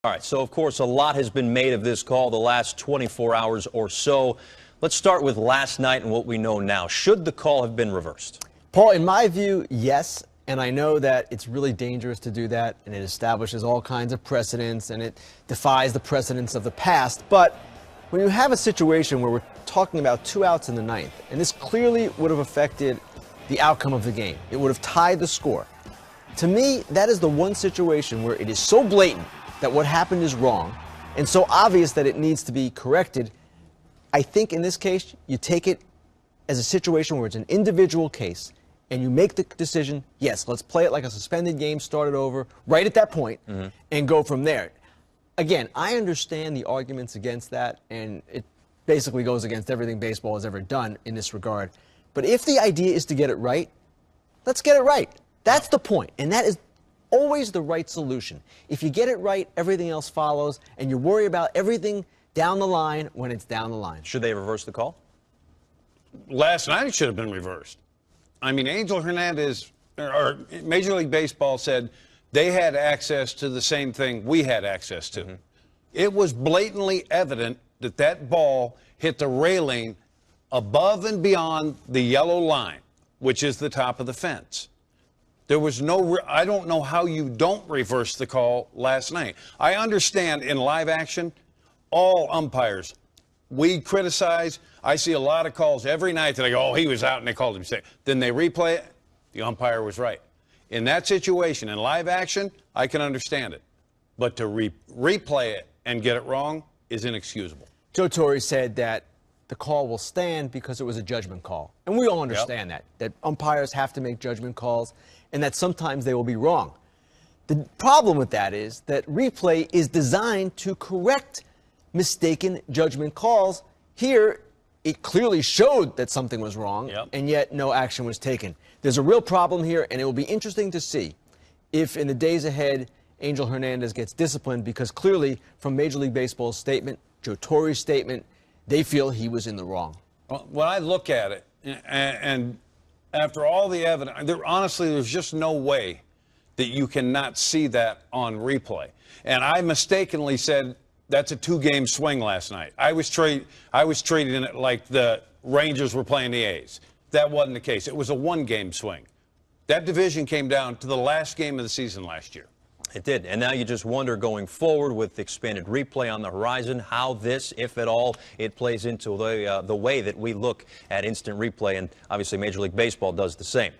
All right, so of course a lot has been made of this call the last 24 hours or so. Let's start with last night and what we know now. Should the call have been reversed? Paul, in my view, yes. And I know that it's really dangerous to do that, and it establishes all kinds of precedents, and it defies the precedents of the past. But when you have a situation where we're talking about 2 outs in the ninth, and this clearly would have affected the outcome of the game, it would have tied the score. To me, that is the one situation where it is so blatant that what happened is wrong, and so obvious that it needs to be corrected. I think in this case, you take it as a situation where it's an individual case, and you make the decision, yes, let's play it like a suspended game, start it over, right at that point, and go from there. Again, I understand the arguments against that, and it basically goes against everything baseball has ever done in this regard. But if the idea is to get it right, let's get it right. That's the point, and that is always the right solution. If you get it right, everything else follows, and you worry about everything down the line when it's down the line. Should they reverse the call? Last night it should have been reversed. I mean, Angel Hernandez, or Major League Baseball said they had access to the same thing we had access to. It was blatantly evident that that ball hit the railing above and beyond the yellow line, which is the top of the fence. There was no, I don't know how you don't reverse the call last night. I understand in live action, all umpires, we criticize. I see a lot of calls every night that I go, oh, he was out and they called him safe. Then they replay it. The umpire was right. In that situation, in live action, I can understand it. But to replay it and get it wrong is inexcusable. Joe Torre said that the call will stand because it was a judgment call. And we all understand that umpires have to make judgment calls and that sometimes they will be wrong. The problem with that is that replay is designed to correct mistaken judgment calls. Here, it clearly showed that something was wrong, and yet no action was taken. There's a real problem here, and it will be interesting to see if in the days ahead Angel Hernandez gets disciplined, because clearly from Major League Baseball's statement, Joe Torre's statement, they feel he was in the wrong. Well, when I look at it, and after all the evidence, honestly, there's just no way that you cannot see that on replay. And I mistakenly said that's a 2-game swing last night. I was treating it like the Rangers were playing the A's. That wasn't the case. It was a 1-game swing. That division came down to the last game of the season last year. It did. And now you just wonder going forward with expanded replay on the horizon, how this, if at all, it plays into the way that we look at instant replay. And obviously Major League Baseball does the same.